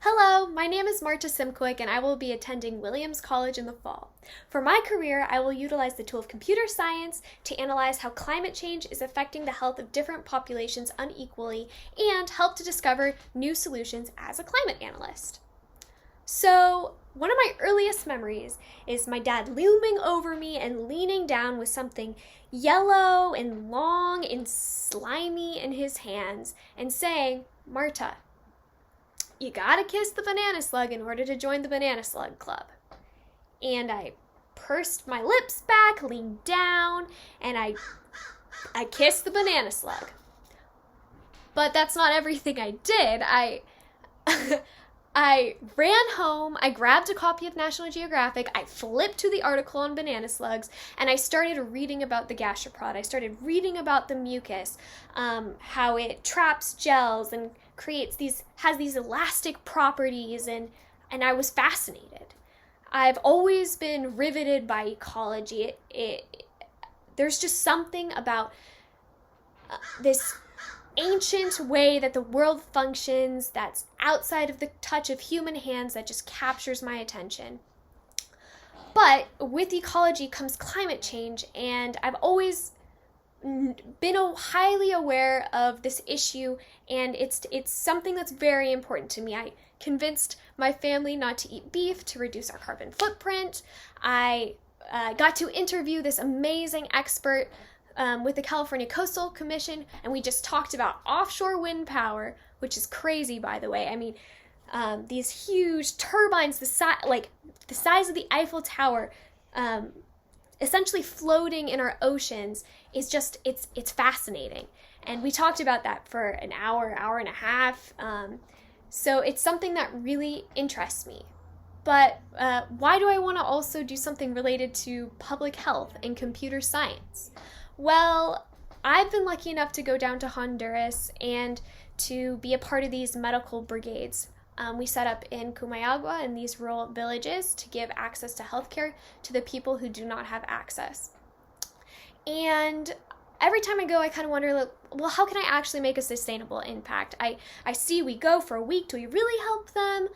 Hello, my name is Marta Symkowick and I will be attending Williams College in the fall. For my career, I will utilize the tool of computer science to analyze how climate change is affecting the health of different populations unequally and help to discover new solutions as a climate analyst. So, one of my earliest memories is my dad looming over me and leaning down with something yellow and long and slimy in his hands and saying, "Marta, you gotta kiss the banana slug in order to join the banana slug club." And I pursed my lips back, leaned down, and I kissed the banana slug. But that's not everything I did. I ran home, I grabbed a copy of National Geographic, I flipped to the article on banana slugs, and I started reading about the gastropod. I started reading about the mucus, how it traps gels and has these elastic properties, and I was fascinated. I've always been riveted by ecology. There's just something about this ancient way that the world functions that's outside of the touch of human hands that just captures my attention. But with ecology comes climate change, and I've always been highly aware of this issue, and it's something that's very important to me. I convinced my family not to eat beef to reduce our carbon footprint. I got to interview this amazing expert with the California Coastal Commission, and we just talked about offshore wind power, which is crazy, by the way. I mean, these huge turbines, the size of the Eiffel Tower, essentially floating in our oceans, is just it's fascinating. And we talked about that for an hour and a half. So it's something that really interests me. But why do I want to also do something related to public health and computer science? Well, I've been lucky enough to go down to Honduras and to be a part of these medical brigades. We set up in Cumayagua in these rural villages to give access to healthcare to the people who do not have access. And every time I go, I kind of wonder, well, how can I actually make a sustainable impact? I see we go for a week. Do we really help them?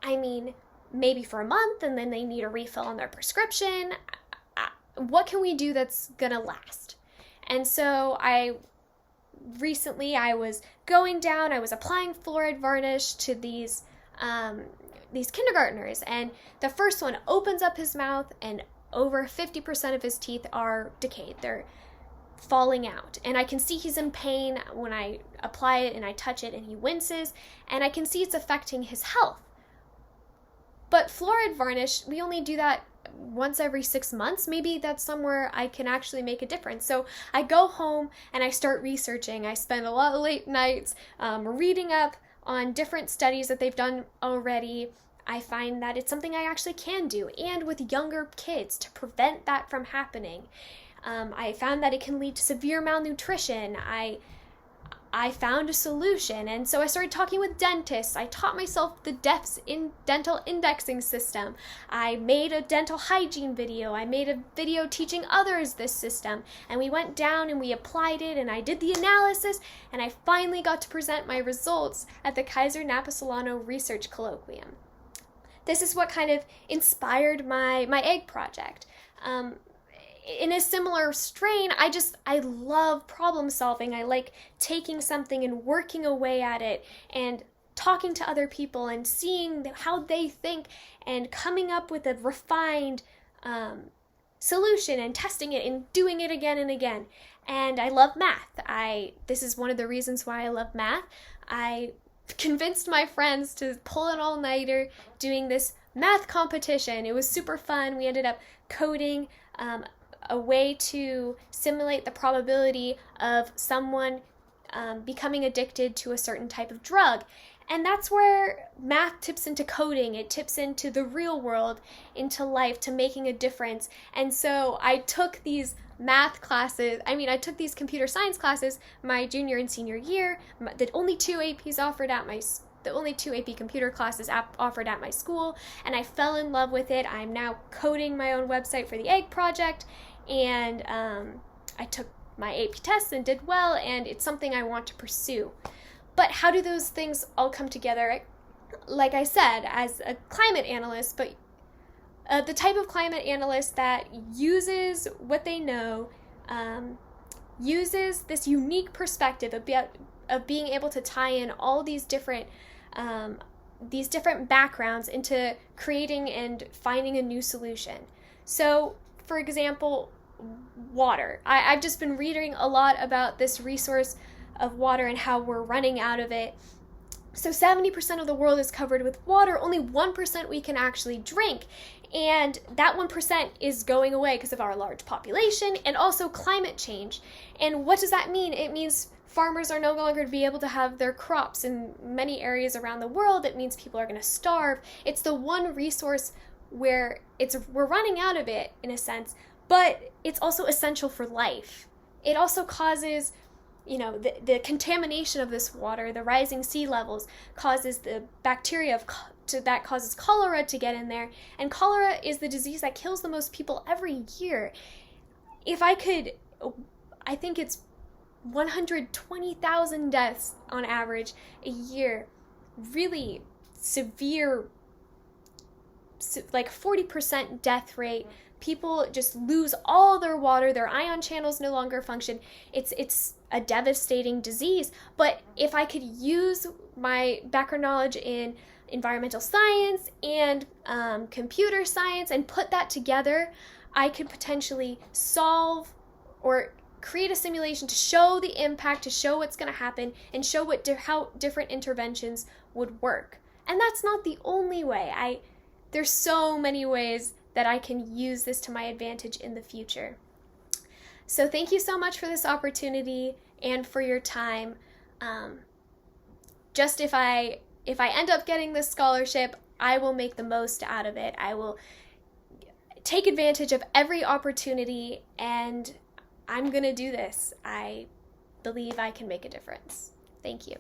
I mean, maybe for a month, and then they need a refill on their prescription. What can we do that's gonna last? And so recently I was going down, I was applying fluoride varnish to these kindergartners, and the first one opens up his mouth and over 50% of his teeth are decayed. They're falling out, and I can see he's in pain when I apply it and I touch it, and he winces, and I can see it's affecting his health. But fluoride varnish, we only do that once every 6 months. Maybe that's somewhere I can actually make a difference. So I go home and I start researching. I spend a lot of late nights reading up on different studies that they've done already. I find that it's something I actually can do, and with younger kids, to prevent that from happening. I found that it can lead to severe malnutrition. I found a solution, and so I started talking with dentists. I taught myself the DEFS dental indexing system. I made a dental hygiene video. I made a video teaching others this system, and we went down and we applied it, and I did the analysis, and I finally got to present my results at the Kaiser Napa Solano Research Colloquium. This is what kind of inspired my egg project. In a similar strain, I love problem solving. I like taking something and working away at it and talking to other people and seeing how they think and coming up with a refined solution and testing it and doing it again and again. And I love math. This is one of the reasons why I love math. I convinced my friends to pull an all-nighter doing this math competition. It was super fun. We ended up coding a way to simulate the probability of someone becoming addicted to a certain type of drug. And that's where math tips into coding. It tips into the real world, into life, to making a difference. And so I took these math classes, I took these computer science classes my junior and senior year, the only two AP computer classes offered at my school, and I fell in love with it. I'm now coding my own website for the Egg Project, and I took my AP tests and did well, and it's something I want to pursue. But how do those things all come together? like I said, as a climate analyst, but the type of climate analyst that uses what they know, uses this unique perspective of being able to tie in all these different backgrounds into creating and finding a new solution. So, for example, water. I've just been reading a lot about this resource of water and how we're running out of it. So 70% of the world is covered with water, only 1% we can actually drink. And that 1% is going away because of our large population and also climate change. And what does that mean? It means farmers are no longer going to be able to have their crops in many areas around the world. It means people are going to starve. It's the one resource where we're running out of it in a sense, but it's also essential for life. It also causes, the contamination of this water, the rising sea levels causes the bacteria that causes cholera to get in there. And cholera is the disease that kills the most people every year. I think it's 120,000 deaths on average a year. Really severe, like 40% death rate. People just lose all their water, their ion channels no longer function. It's a devastating disease. But if I could use my background knowledge in environmental science and computer science and put that together, I could potentially solve or create a simulation to show the impact, to show what's going to happen, and show how different interventions would work. And that's not the only way. There's so many ways that I can use this to my advantage in the future. So thank you so much for this opportunity and for your time. Just if I end up getting this scholarship, I will make the most out of it. I will take advantage of every opportunity, and I'm going to do this. I believe I can make a difference. Thank you.